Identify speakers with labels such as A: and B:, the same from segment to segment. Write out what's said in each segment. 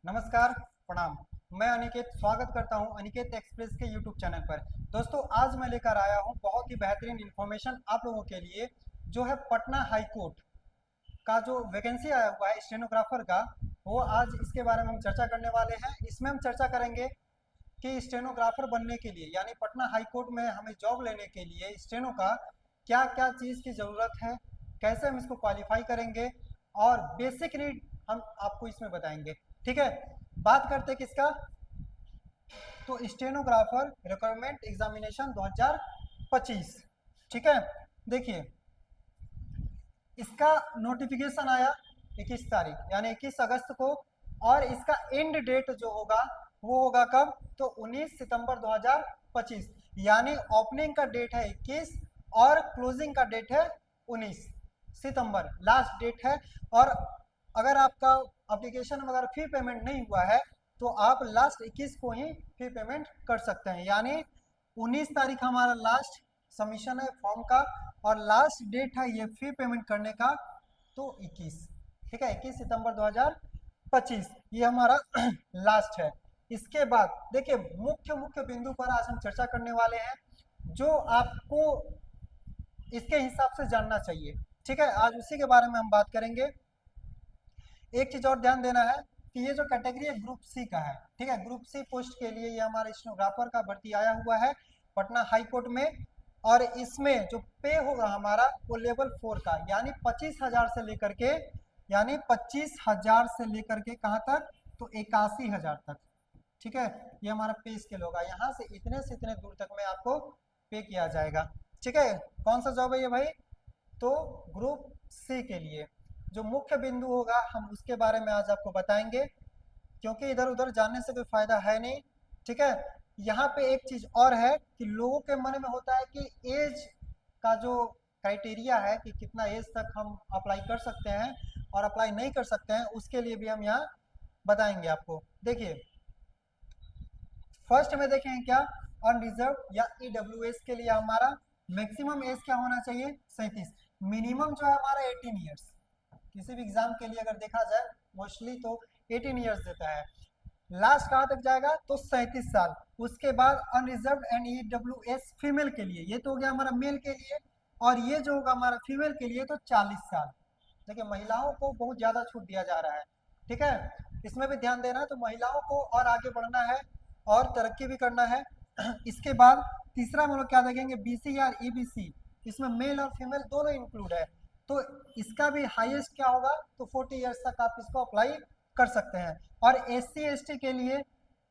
A: नमस्कार, प्रणाम। मैं अनिकेत स्वागत करता हूं अनिकेत एक्सप्रेस के यूट्यूब चैनल पर। दोस्तों, आज मैं लेकर आया हूं बहुत ही बेहतरीन इन्फॉर्मेशन आप लोगों के लिए। जो है पटना हाई कोर्ट का जो वैकेंसी आया हुआ है स्टेनोग्राफर का, वो आज इसके बारे में हम चर्चा करने वाले हैं। इसमें हम चर्चा करेंगे कि स्टेनोग्राफर बनने के लिए यानी पटना हाई कोर्ट में हमें जॉब लेने के लिए स्टेनो का क्या क्या चीज़ की ज़रूरत है, कैसे हम इसको क्वालिफाई करेंगे और बेसिक नीड हम आपको इसमें बताएंगे। ठीक है, बात करते हैं किसका, तो स्टेनोग्राफर रिक्वायरमेंट एग्जामिनेशन 2025। ठीक है, देखिए इसका नोटिफिकेशन आया 21 तारीख यानी 21 अगस्त को, और इसका एंड डेट जो होगा वो होगा कब, तो 19 सितंबर 2025। यानी ओपनिंग का डेट है 21 और क्लोजिंग का डेट है 19 सितंबर, लास्ट डेट है। और अगर आपका एप्लीकेशन में अगर फी पेमेंट नहीं हुआ है तो आप लास्ट 21 को ही फी पेमेंट कर सकते हैं। यानी 19 तारीख हमारा लास्ट सबमिशन है फॉर्म का, और लास्ट डेट है ये फी पेमेंट करने का, तो 21। ठीक है, 21 सितंबर 2025 ये हमारा लास्ट है। इसके बाद देखिए मुख्य मुख्य बिंदु पर आज हम चर्चा करने वाले हैं जो आपको इसके हिसाब से जानना चाहिए। ठीक है, आज उसी के बारे में हम बात करेंगे। एक चीज और ध्यान देना है कि ये जो कैटेगरी है ग्रुप सी का है। ठीक है, ग्रुप सी पोस्ट के लिए ये हमारे स्टेनोग्राफर का भर्ती आया हुआ है पटना हाई कोर्ट में। और इसमें जो पे होगा हमारा वो लेवल 4 का यानी 25,000 से लेकर के, यानी 25,000 से लेकर के कहाँ तक, तो 81,000 तक। ठीक है, ये हमारा पे स्केल होगा, यहाँ से इतने दूर तक में आपको पे किया जाएगा। ठीक है, कौन सा जॉब है ये भाई, तो ग्रुप सी के लिए जो मुख्य बिंदु होगा हम उसके बारे में आज आपको बताएंगे, क्योंकि इधर उधर जानने से कोई फायदा है नहीं। ठीक है, यहाँ पे एक चीज और है कि लोगों के मन में होता है कि एज का जो क्राइटेरिया है कि कितना एज तक हम अप्लाई कर सकते हैं और अप्लाई नहीं कर सकते हैं, उसके लिए भी हम यहाँ बताएंगे आपको। देखिए फर्स्ट में देखें क्या, अनरिजर्व या ईडब्ल्यूएस के लिए हमारा मैक्सिमम एज क्या होना चाहिए, 37। मिनिमम जो है हमारा 18 ईयर्स। किसी भी एग्जाम के लिए अगर देखा जाए मोस्टली तो 18 ईयर्स देता है। लास्ट कहाँ तक जाएगा, तो 37 साल। उसके बाद अनरिजर्व एंड ईडब्ल्यूएस फीमेल के लिए, ये तो हो गया हमारा मेल के लिए, और ये जो होगा हमारा फीमेल के लिए तो 40 साल। देखिए महिलाओं को बहुत ज़्यादा छूट दिया जा रहा है। ठीक है, इसमें भी ध्यान देना है, तो महिलाओं को और आगे बढ़ना है और तरक्की भी करना है। इसके बाद तीसरा हम लोग क्या देखेंगे, बीसी या ईबीसी, इसमें मेल और फीमेल दोनों इंक्लूड है। तो इसका भी हाईएस्ट क्या होगा, तो 40 ईयर्स तक आप इसको अप्लाई कर सकते हैं। और एससी एसटी के लिए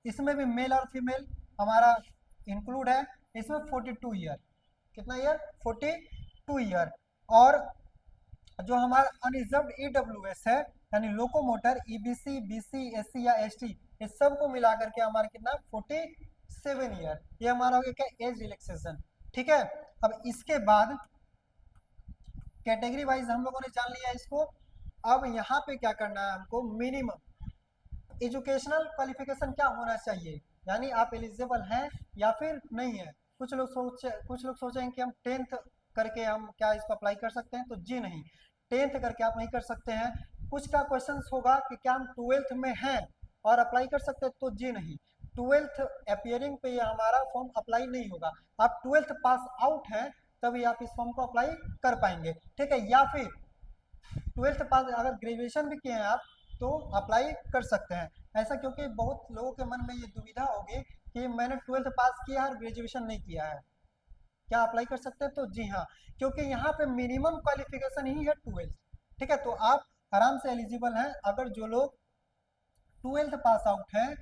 A: इसमें भी मेल और फीमेल हमारा इंक्लूड है, इसमें 42 ईयर, कितना ईयर, 42 ईयर। और जो हमारा अनरिजर्व ईडब्ल्यूएस है यानी लोकोमोटर, ईबीसी, बीसी, एससी या एसटी, इस सब को मिला करके हमारा कितना, 47 ईयर। ये हमारा हो गया क्या, एज रिलैक्सेशन। ठीक है, अब इसके बाद कैटेगरी वाइज हम लोगों ने जान लिया इसको। अब यहाँ पे क्या करना है हमको, मिनिमम एजुकेशनल क्वालिफिकेशन क्या होना चाहिए, यानी आप एलिजिबल हैं या फिर नहीं है। कुछ लोग सोचेंगे कि हम 10th करके हम क्या इसको अप्लाई कर सकते हैं, तो जी नहीं, 10th करके आप नहीं कर सकते हैं। कुछ का क्वेश्चन होगा कि क्या हम 12th में हैं और अप्लाई कर सकते हैं, तो जी नहीं, 12th अपियरिंग पे हमारा फॉर्म अप्लाई नहीं होगा। आप 12th पास आउट हैं तभी आप इस फॉर्म को अप्लाई कर पाएंगे। ठीक है, या फिर 12th पास अगर ग्रेजुएशन भी किए हैं आप तो अप्लाई कर सकते हैं। ऐसा क्योंकि बहुत लोगों के मन में ये दुविधा होगी कि मैंने 12th पास किया है और ग्रेजुएशन नहीं किया है, क्या अप्लाई कर सकते हैं, तो जी हाँ, क्योंकि यहाँ पे मिनिमम क्वालिफिकेशन ही है 12th। ठीक है, तो आप आराम से एलिजिबल हैं अगर जो लोग 12th पास आउट हैं,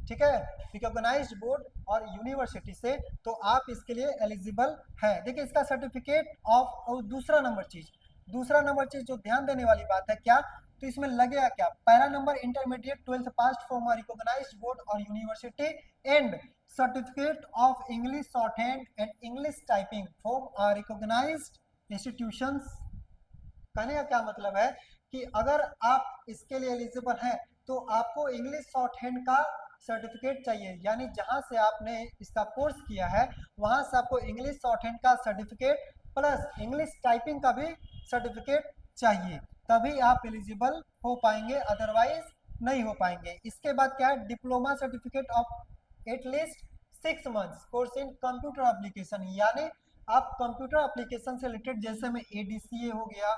A: ठीक है, रिकॉग्नाइज्ड बोर्ड और यूनिवर्सिटी से, तो आप इसके लिए एलिजिबल हैं। देखिए इसका सर्टिफिकेट ऑफ, और दूसरा नंबर चीज जो ध्यान देने वाली बात है क्या, तो इसमें लगेगा क्या, पहला number intermediate 12th pass from recognised board और university, and certificate of English shorthand and English typing from recognised institutions. कहने का क्या मतलब है कि अगर आप इसके लिए एलिजिबल हैं तो आपको इंग्लिश शॉर्ट हैंड का सर्टिफिकेट चाहिए, यानी जहां से आपने इसका कोर्स किया है वहां से आपको इंग्लिश शॉर्ट हैंड का सर्टिफिकेट प्लस इंग्लिश टाइपिंग का भी सर्टिफिकेट चाहिए, तभी आप एलिजिबल हो पाएंगे, अदरवाइज नहीं हो पाएंगे। इसके बाद क्या है, diploma certificate of at least 6 months course in computer application, यानी आप कंप्यूटर एप्लीकेशन से रिलेटेड, जैसे में एडीसीए हो गया,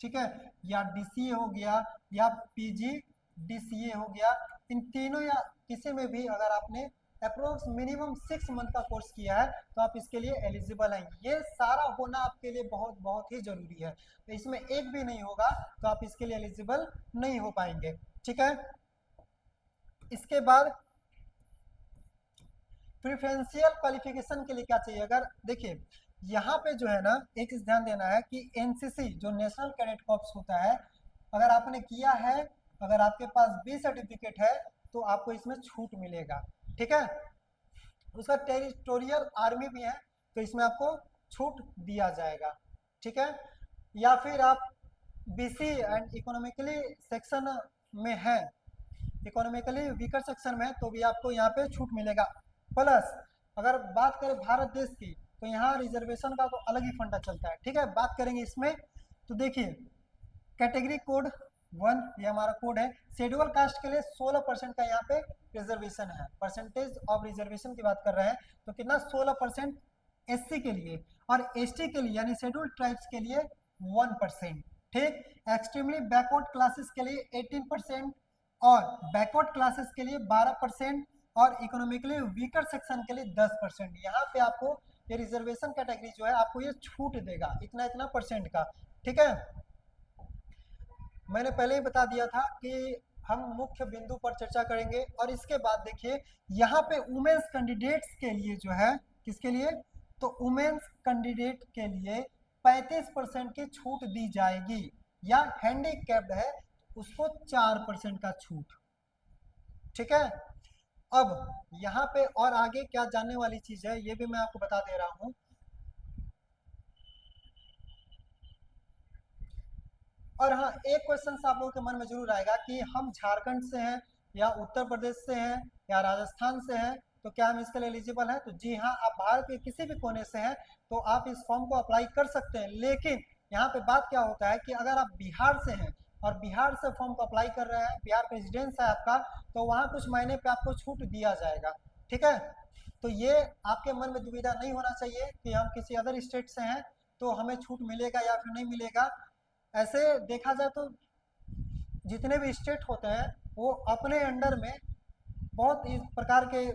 A: ठीक है, या डीसीए हो गया, या पीजी डीसीए हो गया, इन तीनों या किसी में भी अगर आपने अप्रोक्स मिनिमम 6 मंथ का कोर्स किया है तो आप इसके लिए एलिजिबल हैं। ये सारा होना आपके लिए बहुत बहुत ही जरूरी है, तो इसमें एक भी नहीं होगा तो आप इसके लिए एलिजिबल नहीं हो पाएंगे, ठीक है। इसके बाद प्रिफरेंशियल क्वालिफिकेशन के लिए क्या चाहिए, अगर देखिए यहाँ पे जो है ना, एक चीज ध्यान देना है कि एनसीसी जो नेशनल कैडेट कॉर्प्स होता है, अगर आपने किया है, अगर आपके पास बी सर्टिफिकेट है तो आपको इसमें छूट मिलेगा, ठीक है। उसका टेरिटोरियल आर्मी भी है तो इसमें आपको छूट दिया जाएगा, ठीक है। या फिर आप बीसी एंड इकोनॉमिकली सेक्शन में है, इकोनॉमिकली वीकर सेक्शन में है, तो भी आपको यहाँ पे छूट मिलेगा। प्लस अगर बात करें भारत देश की तो यहाँ रिजर्वेशन का तो अलग ही फंडा चलता है, ठीक है, बात करेंगे इसमें। तो देखिए कैटेगरी कोड 1 ये हमारा कोड है, शेड्यूल कास्ट के लिए 16% का यहाँ पे रिजर्वेशन है, परसेंटेज ऑफ रिजर्वेशन की बात कर रहे हैं तो कितना 16% एससी के लिए, और एसटी के लिए यानी शेड्यूल ट्राइब्स के लिए 1%, ठीक। एक्सट्रीमली बैकवर्ड क्लासेस के लिए 18% और बैकवर्ड क्लासेस के लिए 12% और इकोनॉमिकली वीकर सेक्शन के लिए 10%। यहाँ पे आपको ये रिजर्वेशन कैटेगरी जो है आपको ये छूट देगा इतना इतना परसेंट का, ठीक है। मैंने पहले ही बता दिया था कि हम मुख्य बिंदु पर चर्चा करेंगे। और इसके बाद देखिए यहाँ पे वुमेन्स कैंडिडेट्स के लिए जो है, किसके लिए, तो वुमेन्स कैंडिडेट के लिए 35% की छूट दी जाएगी, या हैंडीकैप्ड है उसको 4% का छूट, ठीक है। अब यहाँ पे और आगे क्या जानने वाली चीज है ये भी मैं आपको बता दे रहा हूँ। और हाँ, एक क्वेश्चन आप लोगों के मन में जरूर आएगा कि हम झारखंड से हैं या उत्तर प्रदेश से हैं या राजस्थान से हैं तो क्या हम इसके लिए एलिजिबल हैं। तो जी हाँ, आप भारत के किसी भी कोने से हैं तो आप इस फॉर्म को अप्लाई कर सकते हैं। लेकिन यहाँ पे बात क्या होता है कि अगर आप बिहार से हैं और बिहार से फॉर्म को अप्लाई कर रहे हैं, बिहार का रेजिडेंस है आपका, तो वहाँ कुछ महीने पे आपको छूट दिया जाएगा, ठीक है। तो ये आपके मन में दुविधा नहीं होना चाहिए कि हम किसी अदर स्टेट से हैं तो हमें छूट मिलेगा या फिर नहीं मिलेगा। ऐसे देखा जाए तो जितने भी स्टेट होते हैं वो अपने अंडर में बहुत इस प्रकार के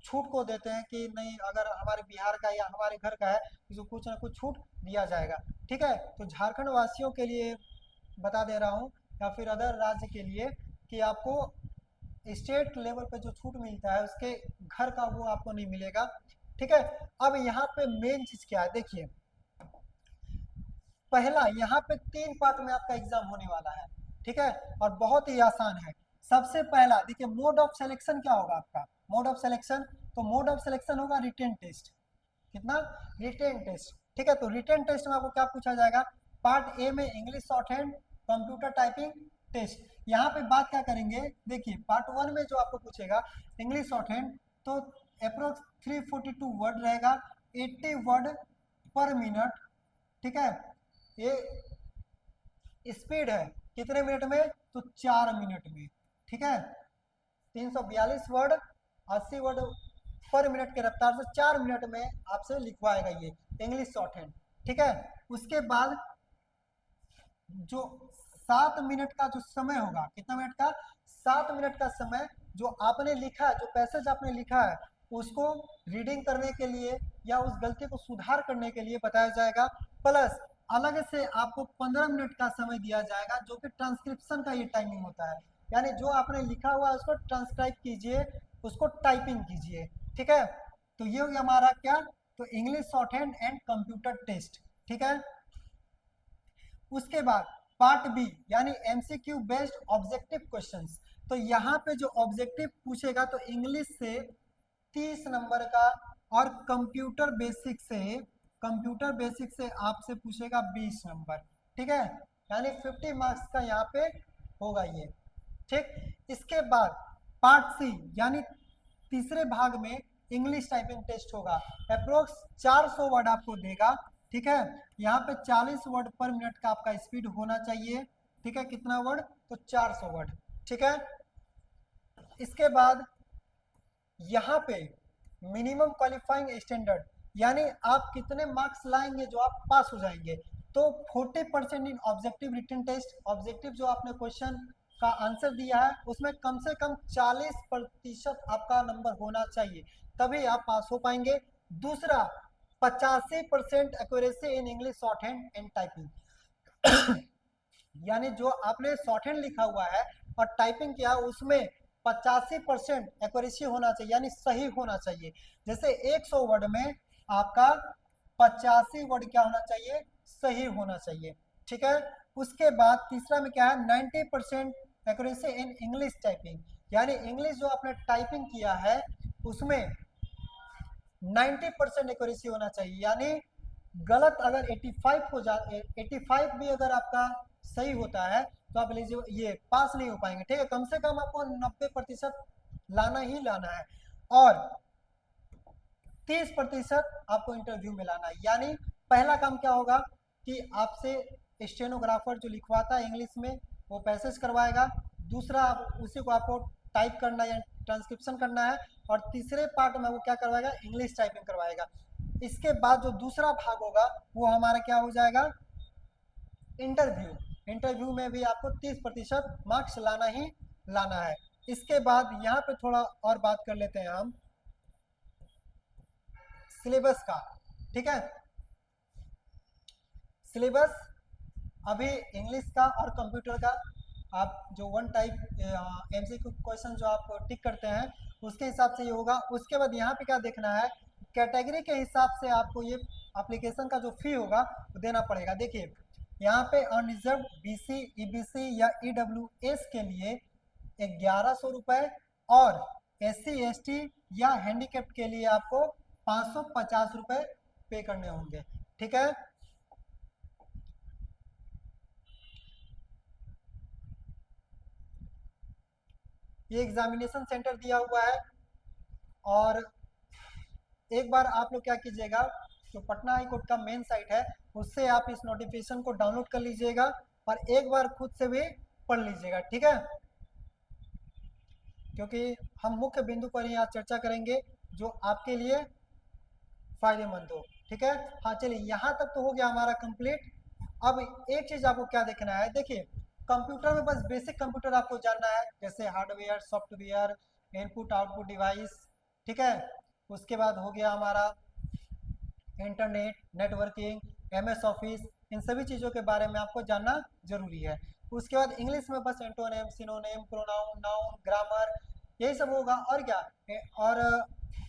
A: छूट को देते हैं कि नहीं, अगर हमारे बिहार का या हमारे घर का है तो कुछ ना कुछ छूट दिया जाएगा, ठीक है। तो झारखंड वासियों के लिए बता दे रहा हूँ या फिर अदर राज्य के लिए कि आपको स्टेट लेवल पे जो छूट मिलता है उसके घर का वो आपको नहीं मिलेगा, ठीक है। अब यहाँ पे मेन चीज क्या है, देखिए पहला यहाँ पे 3 पार्ट में आपका एग्जाम होने वाला है, ठीक है, और बहुत ही आसान है। सबसे पहला देखिए मोड ऑफ सिलेक्शन क्या होगा आपका, मोड ऑफ सिलेक्शन, तो मोड ऑफ सिलेक्शन होगा रिटेन टेस्ट, कितना, रिटेन टेस्ट, ठीक है। तो रिटेन टेस्ट में आपको क्या पूछा जाएगा, पार्ट ए में English shorthand computer typing test. यहाँ पे बात क्या करेंगे, देखिए पार्ट 1 में जो आपको पूछेगा इंग्लिश शॉर्ट हैंड, तो अप्रोक्स 342 वर्ड रहेगा, 80 वर्ड पर मिनट, ठीक है। ये स्पीड है कितने मिनट में, तो 4 मिनट में, ठीक है। 342 वर्ड 80 वर्ड पर मिनट के रफ्तार से 4 मिनट में आपसे लिखवाएगा ये इंग्लिश शॉर्ट हैंड, ठीक है। उसके बाद जो 7 मिनट का जो समय होगा, कितना मिनट का, 7 मिनट का समय जो आपने लिखा है, जो पैसेज आपने लिखा है उसको रीडिंग करने के लिए या उस गलती को सुधार करने के लिए बताया जाएगा। प्लस अलग से आपको 15 मिनट का समय दिया जाएगा जो कि ट्रांसक्रिप्शन का ये टाइमिंग होता है, यानी जो आपने लिखा हुआ है उसको ट्रांसक्राइब कीजिए, उसको टाइपिंग कीजिए, ठीक है। तो ये हो गया हमारा क्या, तो English shorthand and computer test, ठीक है। उसके बाद पार्ट बी यानी एमसीक्यू बेस्ड ऑब्जेक्टिव क्वेश्चंस, तो यहाँ पे जो ऑब्जेक्टिव पूछेगा तो इंग्लिश से 30 नंबर का और कंप्यूटर बेसिक से आपसे पूछेगा 20 नंबर, ठीक है, यानी 50 मार्क्स का यहाँ पे होगा ये, ठीक। इसके बाद पार्ट सी यानी तीसरे भाग में इंग्लिश टाइपिंग टेस्ट होगा, अप्रोक्स 400 वर्ड आपको देगा, ठीक है। यहाँ पे 40 वर्ड पर मिनट का आपका स्पीड होना चाहिए, ठीक है, कितना वर्ड, तो 400 वर्ड, ठीक है। इसके बाद यहाँ पे मिनिमम क्वालिफाइंग स्टैंडर्ड, यानी आप कितने मार्क्स लाएंगे जो आप पास हो जाएंगे। तो 40% इन ऑब्जेक्टिव रिटन टेस्ट, ऑब्जेक्टिव जो आपने क्वेश्चन का आंसर दिया है उसमें कम से कम 40% आपका नंबर होना चाहिए, तभी आप पास हो पाएंगे। दूसरा, 85% accuracy in English shorthand and typing, यानी जो आपने शॉर्ट हैंड लिखा हुआ है और टाइपिंग किया उसमें 85% एक्यूरेसी होना चाहिए, यानी सही होना चाहिए। जैसे 100 वर्ड में आपका 85 वर्ड क्या होना चाहिए, सही होना चाहिए। ठीक है। उसके बाद तीसरा में क्या है, 90% एक्यूरेसी इन इंग्लिश टाइपिंग, यानी इंग्लिश जो आपने टाइपिंग किया है उसमें 90% एक्यूरेसी होना चाहिए, यानी गलत अगर 85 हो जा 85 भी अगर आपका सही होता है तो आप एलिजिबल ये पास नहीं हो पाएंगे। ठीक है, कम से कम आपको 90% लाना ही लाना है और 30% आपको इंटरव्यू में लाना है। यानी पहला काम क्या होगा कि आपसे स्टेनोग्राफर जो लिखवाता है इंग्लिश में वो पैसेज करवाएगा, दूसरा उसी को आपको टाइप करना या ट्रांसक्रिप्शन करना है, और तीसरे पार्ट में वो क्या करवाएगा, इंग्लिश टाइपिंग करवाएगा। इसके बाद जो दूसरा भाग होगा वो हमारा क्या हो जाएगा, इंटरव्यू। इंटरव्यू में भी आपको 30% मार्क्स लाना ही लाना है। इसके बाद यहाँ पे थोड़ा और बात कर लेते हैं हम सिलेबस का। ठीक है, सिलेबस अभी इंग्लिश का और कंप्यूटर का आप जो वन टाइप एमसीक्यू क्वेश्चन जो आप टिक करते हैं उसके हिसाब से ये होगा। उसके बाद यहाँ पे क्या देखना है, कैटेगरी के हिसाब से आपको ये एप्लीकेशन का जो फी होगा वो देना पड़ेगा। देखिए यहाँ पे अनरिजर्व बीसी ईबीसी या ईडब्ल्यूएस के लिए 1100 रुपये और एससी एसटी या हैंडीकैप्ड के लिए आपको 550 रुपये पे करने होंगे। ठीक है, ये एग्जामिनेशन सेंटर दिया हुआ है। और एक बार आप लोग क्या कीजिएगा, जो पटना हाई कोर्ट का मेन साइट है उससे आप इस नोटिफिकेशन को डाउनलोड कर लीजिएगा और एक बार खुद से भी पढ़ लीजिएगा। ठीक है, क्योंकि हम मुख्य बिंदु पर यहाँ चर्चा करेंगे जो आपके लिए फायदेमंद हो। ठीक है, हाँ चलिए यहाँ तक तो हो गया हमारा कंप्लीट। अब एक चीज आपको क्या देखना है, देखिए कंप्यूटर में बस बेसिक कंप्यूटर आपको जानना है, जैसे hardware software input output device. ठीक है, उसके बाद हो गया हमारा इंटरनेट नेटवर्किंग एमएस ऑफिस, इन सभी चीज़ों के बारे में आपको जानना जरूरी है। उसके बाद इंग्लिश में बस antonym synonym pronoun noun grammar यही सब होगा, और क्या और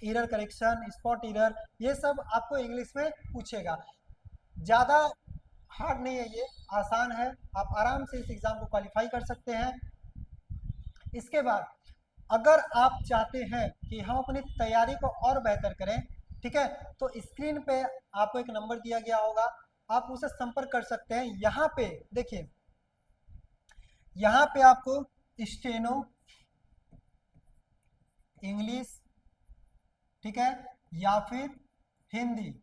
A: एरर करेक्शन स्पॉट एरर, ये सब आपको इंग्लिश में पूछेगा। ज़्यादा हार्ड नहीं है, ये आसान है, आप आराम से इस एग्ज़ाम को क्वालिफाई कर सकते हैं। इसके बाद अगर आप चाहते हैं कि हम अपनी तैयारी को और बेहतर करें, ठीक है, तो स्क्रीन पे आपको एक नंबर दिया गया होगा, आप उसे संपर्क कर सकते हैं। यहाँ पे देखिए, यहाँ पे आपको स्टेनो इंग्लिश, ठीक है, या फिर हिंदी,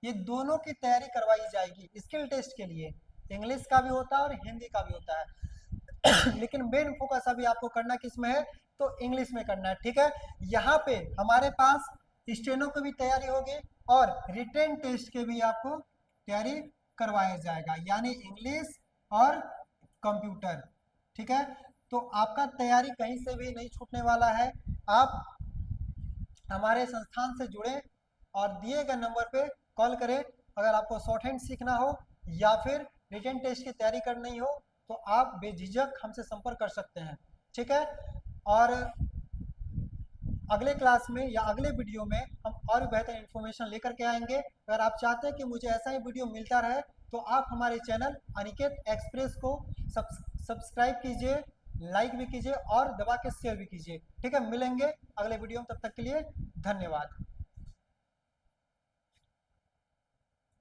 A: ये दोनों की तैयारी करवाई जाएगी स्किल टेस्ट के लिए। इंग्लिश का भी होता है और हिंदी का भी होता है लेकिन मेन फोकस अभी आपको करना किस में है, तो इंग्लिश में करना है। ठीक है, यहाँ पे हमारे पास स्टेनो की भी तैयारी होगी और रिटेन टेस्ट के भी आपको तैयारी करवाया जाएगा, यानी इंग्लिश और कंप्यूटर। ठीक है, तो आपका तैयारी कहीं से भी नहीं छूटने वाला है। आप हमारे संस्थान से जुड़े और दिए गए नंबर पे कॉल करें। अगर आपको शॉर्ट हैंड सीखना हो या फिर रिटन टेस्ट की तैयारी करनी हो तो आप बेझिझक हमसे संपर्क कर सकते हैं। ठीक है, और अगले क्लास में या अगले वीडियो में हम और बेहतर इन्फॉर्मेशन लेकर के आएंगे। अगर आप चाहते हैं कि मुझे ऐसा ही वीडियो मिलता रहे तो आप हमारे चैनल अनिकेत एक्सप्रेस को सब्सक्राइब कीजिए, लाइक भी कीजिए और दबा के शेयर भी कीजिए। ठीक है, मिलेंगे अगले वीडियो में, तब तक के लिए धन्यवाद।